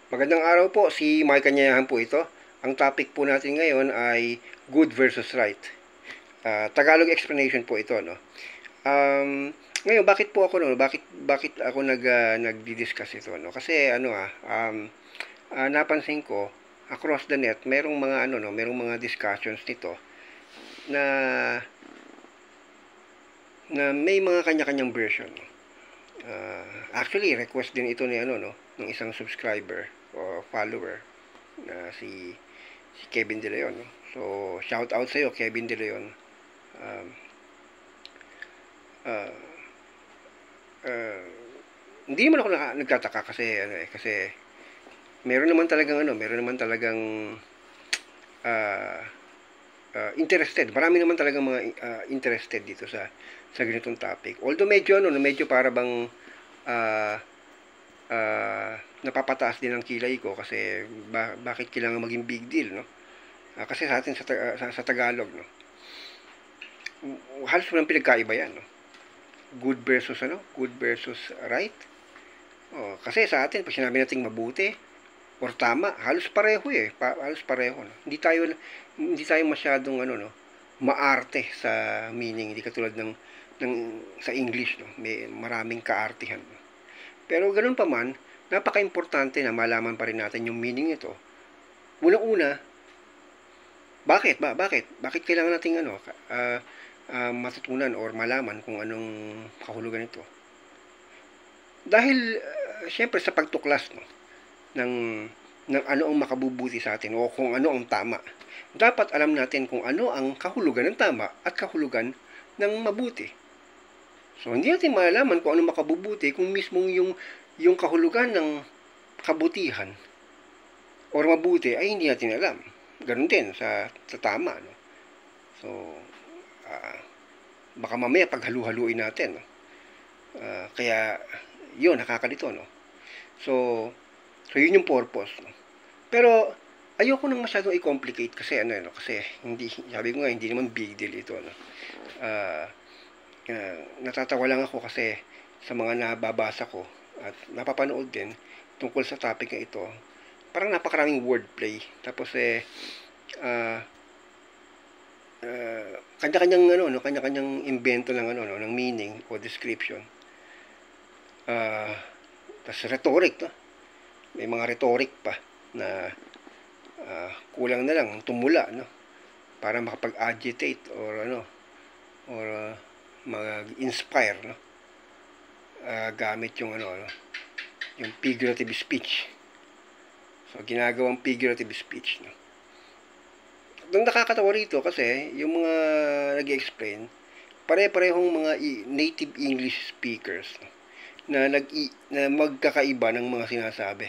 Magandang araw po, si Mike Kanyayahan po ito. Ang topic po natin ngayon ay good versus right. Tagalog explanation po ito, no. Um, Ngayon bakit po ako bakit ako nagdi-discuss ito, no? Kasi napansin ko across the net merong mga discussions nito na may mga kanya-kanyang version. Actually, request din ito ni ng isang subscriber o follower na si Kevin De Leon. No? So, shout out sa iyo, Kevin De Leon. Um, uh, uh, Hindi naman ako nagtataka kasi meron naman talagang uh, interested. Marami naman talagang mga interested dito sa ganitong topic. Although medyo para bang uh, napapataas din ang kilay ko kasi bakit kailangan maging big deal, no? Kasi sa atin sa Tagalog, no. Halos walang pinagkaiba yan, no. Good versus right. Kasi sa atin pag sinabi nating mabuti or tama, halos pareho halos pareho, no? Hindi tayo masyadong maarte sa meaning, hindi katulad ng sa English, no. May maraming kaartihan. No? Pero ganoon pa man, napaka-importante na malaman pa rin natin yung meaning nito. Unang-una, bakit kailangan nating matutunan or malaman kung anong kahulugan nito? Dahil syempre sa pagtuklas, no, ng ano ang makabubuti sa atin o kung ano ang tama. Dapat alam natin kung ano ang kahulugan ng tama at kahulugan ng mabuti. So hindi natin malalaman kung ano makabubuti kung mismong yung kahulugan ng kabutihan or mabuti ay hindi natin alam. Ganun din sa tama, no? So baka mamaya paghalu-haluin natin, no? Kaya yun, nakakalito, no? So yun yung purpose, no? Pero ayoko nang masyadong i-complicate kasi kasi sabi ko nga hindi naman big deal ito, no. Natatawa lang ako kasi sa mga nababasa ko at napapanood din tungkol sa topic na ito. Parang napakaraming wordplay. Tapos uh, kanya-kanyang invento ng ng meaning o description. Tapos rhetoric, no? May mga rhetoric pa na kulang na lang tumula, no, para makapag-agitate or mag-inspire, no, gamit yung yung figurative speech. So ginagawang figurative speech, no. Ang nakakatawa rito kasi yung mga nag-explain pare-parehong mga native English speakers, no, na magkakaiba ng mga sinasabi.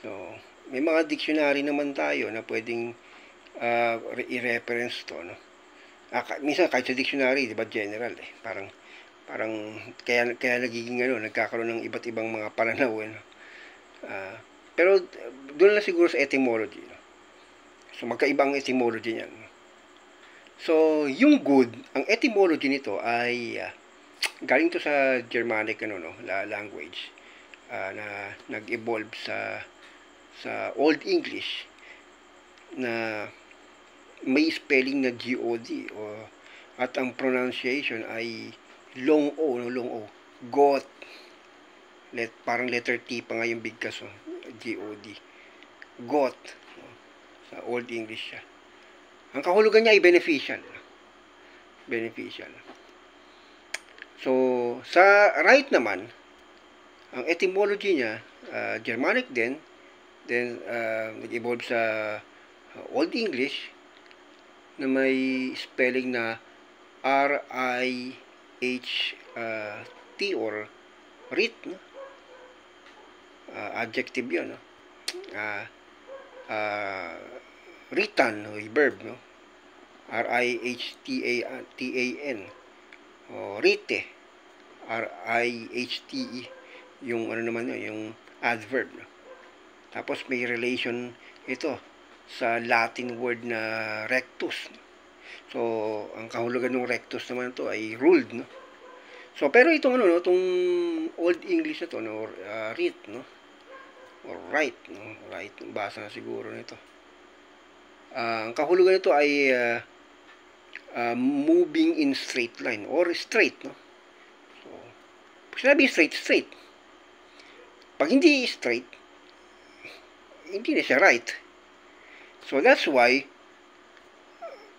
So, may mga dictionary naman tayo na pwedeng i-reference to, no. Minsan kahit sa dictionary, 'di ba, general parang kaya nagiging nagkakaroon ng iba't ibang mga pananaw, no? Pero doon lang siguro sa etymology, no. So magkaiba ang etymology niyan. So yung good, ang etymology nito ay galing to sa Germanic language na nag-evolve sa Old English na may spelling na God at ang pronunciation ay long O, got. Parang letter T pa nga yung bigkas, God. Got. Sa Old English siya. Ang kahulugan niya ay beneficial. Beneficial. So, sa right naman, ang etymology niya, Germanic din, then nag-evolve sa Old English na may spelling na R-I-H-T or rit, no? Adjective yun, no? Written, no? Verb, no? R-I-H-T-A-N o rite, R-I-H-T-E yung naman yun, yung adverb, no? Tapos may relation ito sa Latin word na rectus. So, ang kahulugan ng rectus naman ito ay ruled, no? So, pero itong itong Old English na to, no, writ, no? or right, no? Right, basa na siguro nito. Ang kahulugan nito ay moving in straight line or straight, no? So, pag sinabi straight, straight. Pag hindi straight, hindi na siya right. So that's why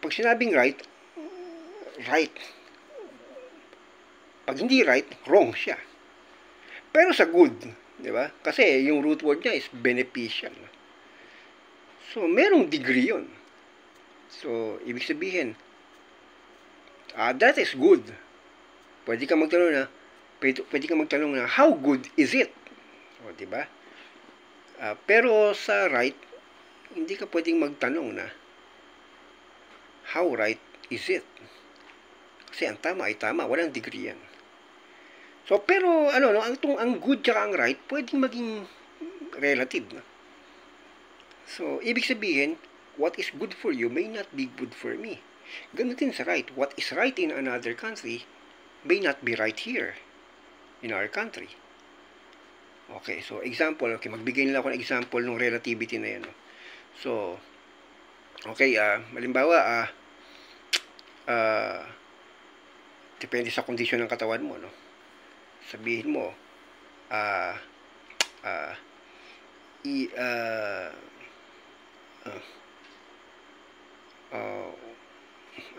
pag sinabing right, right. Pag hindi right, wrong siya. Pero sa good, di ba? Kasi yung root word niya is beneficial. So, merong degree yun. So, ibig sabihin, that is good. Pwede ka magtanong na, how good is it? O, di ba? Pero sa right, hindi ka pwedeng magtanong na, how right is it? Kasi ang tama ay tama, walang degree yan. So, pero, ang good tsaka ang right, pwedeng maging relative, no? So, ibig sabihin, what is good for you may not be good for me. Ganun din sa right. What is right in another country may not be right here in our country. Okay, so example, magbigay nila ako ng example ng relativity na yan. No? So, okay, halimbawa, depende sa kondisyon ng katawan mo, no? Sabihin mo,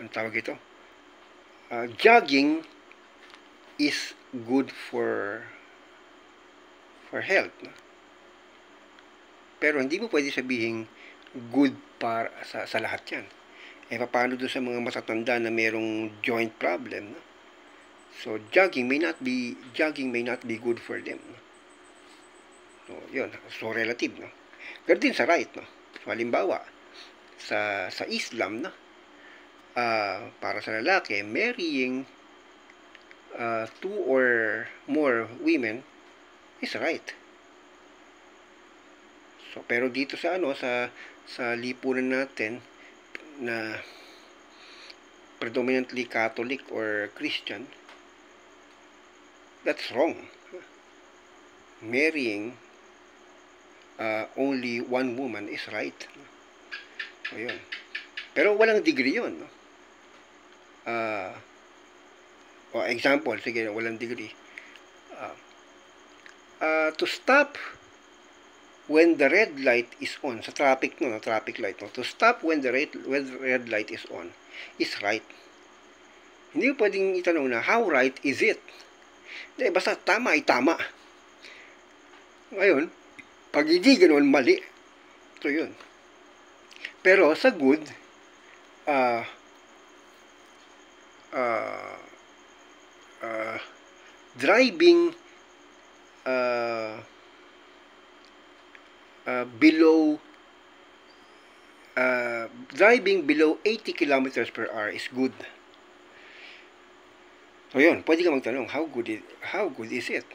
ang tawag ito? Jogging is good for health, no? Pero hindi mo pwede sabihin good para sa lahat yan. Paano doon sa mga matatanda na merong joint problem, no? So, jogging may not be good for them. No? So, yun. So, relative, no? Ganun din sa right, no? So, halimbawa, sa Islam, no? Para sa lalaki, marrying 2 or more women is right. So, pero dito sa sa lipunan natin na predominantly Catholic or Christian, that's wrong. Marrying only one woman is right. So, yun. Pero walang degree yun. No? Example, sige, walang degree. To stop when the red light is on, sa traffic, no, traffic light, no? To stop when the red light is on is right. Hindi mo pwedeng itanong na, how right is it? Hindi, basta tama ay tama. Ngayon, pag hindi ganoon, mali. So, yun. Pero sa good, driving below 80 kilometers per hour is good. So yun, pwede ka magtanong, how good is it?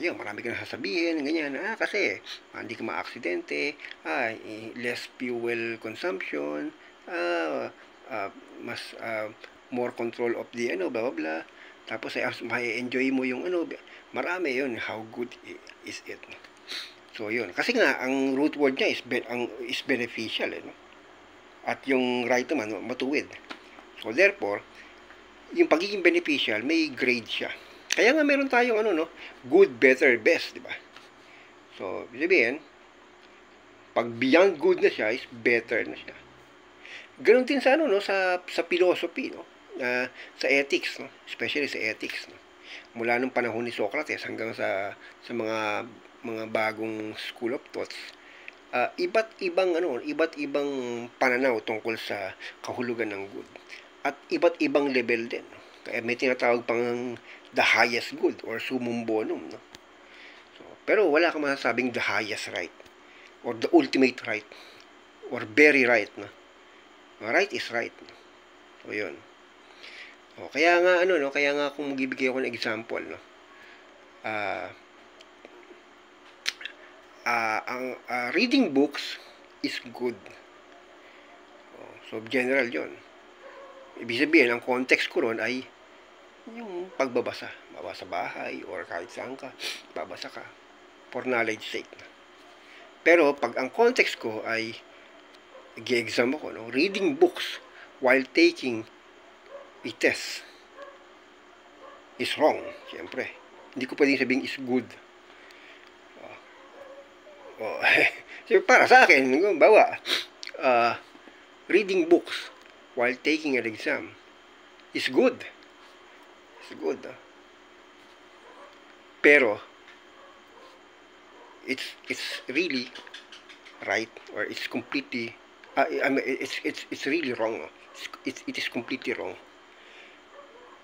Yun, marami ka na sasabihin, ganyan, kasi hindi ka ma-aksidente, less fuel consumption, mas more control of the blah blah blah. Tapos ma-enjoy mo yung marami yun, how good is it? So yun, kasi nga ang root word niya is beneficial, no? At yung right naman matuwid. So therefore, yung pagiging beneficial may grade siya. Kaya nga meron tayong good, better, best, di ba? So, sabihin, pag beyond good na siya is better na siya. Ganon din sa sa philosophy, no? Sa ethics, no? Especially sa ethics, no? Mula nung panahon ni Socrates hanggang sa mga bagong school of thoughts, iba't ibang pananaw tungkol sa kahulugan ng good. At iba't ibang level din. Kaya may tinatawag pang the highest good or summum bonum, no? So, pero wala kang masasabing the highest right or the ultimate right or very right, no? Right is right, no? So, yun. Kaya nga kung magbibigay ako ng example, no? Reading books is good. So, general yun. Ibig sabihin, ang context ko ron ay yung pagbabasa. Babasa bahay or kahit saan ka, babasa ka for knowledge sake. Pero pag ang context ko ay nag-exam ako, no? Reading books while taking a test is wrong, siyempre. Hindi ko pwedeng sabihin is good. Oh, so, para sa akin, bawa, reading books while taking an exam is good. It's good. Pero, it's really right, or it's completely, I mean, it's really wrong. It is completely wrong.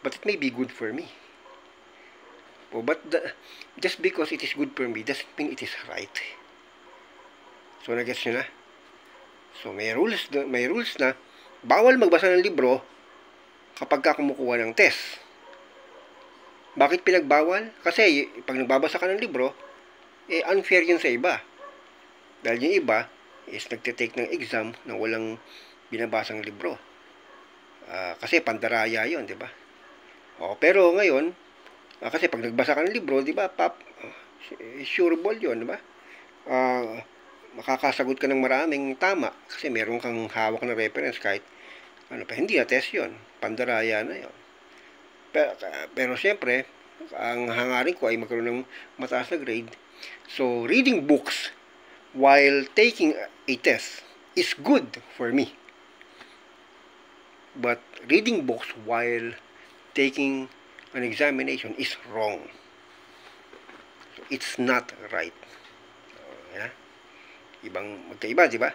But it may be good for me. Oh, but just because it is good for me doesn't mean it is right. So, nagets nyo na? So, may rules na bawal magbasa ng libro kapag ka kumukuha ng test. Bakit pinagbawal? Kasi pag nagbabasa ka ng libro, unfair yun sa iba. Dahil yung iba is nagtitake ng exam na walang binabasang libro. Kasi pandaraya yun, di ba? Pero ngayon, kasi pag nagbasa ka ng libro, di ba, sure ball yun, di ba? Makakasagot ka ng maraming tama kasi meron kang hawak na reference kahit ano pa, hindi na test yun, pandaraya na yun. Pero siyempre, ang hangarin ko ay magkaroon ng mataas na grade. So, reading books while taking a test is good for me. But reading books while taking an examination is wrong. So, it's not right. Yeah? Ibang magkaiba, di ba?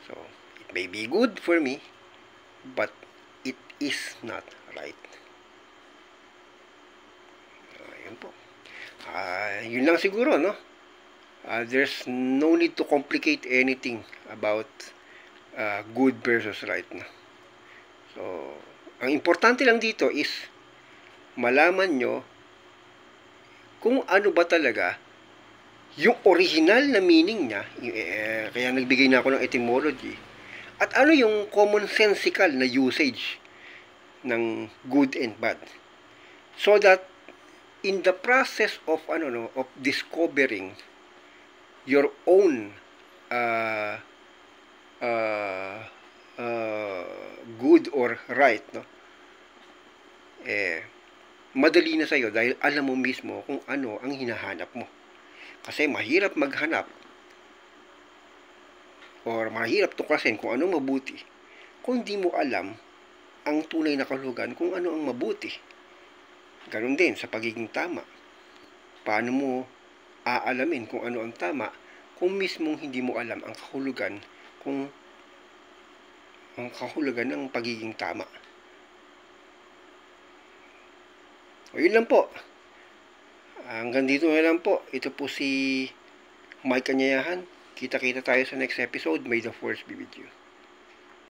So, it may be good for me, but it is not right. Yun po. Yun lang siguro, no? There's no need to complicate anything about good versus right, no? So, ang importante lang dito is malaman nyo kung ano ba talaga yung original na meaning niya, kaya nagbigay na ako ng etymology, at ano yung commonsensical na usage ng good and bad. So that in the process of of discovering your own good or right, no? Madali na sa'yo dahil alam mo mismo kung ano ang hinahanap mo. Kasi mahirap maghanap or mahirap tuklasin kung ano mabuti kung di mo alam ang tunay na kahulugan kung ano ang mabuti. Ganon din sa pagiging tama. Paano mo aalamin kung ano ang tama kung mismong hindi mo alam ang kahulugan ng pagiging tama. O yun lang po. Hanggang dito na lang po. Ito po si Mike Kanyayahan. Kita-kita tayo sa next episode. May the force be with you.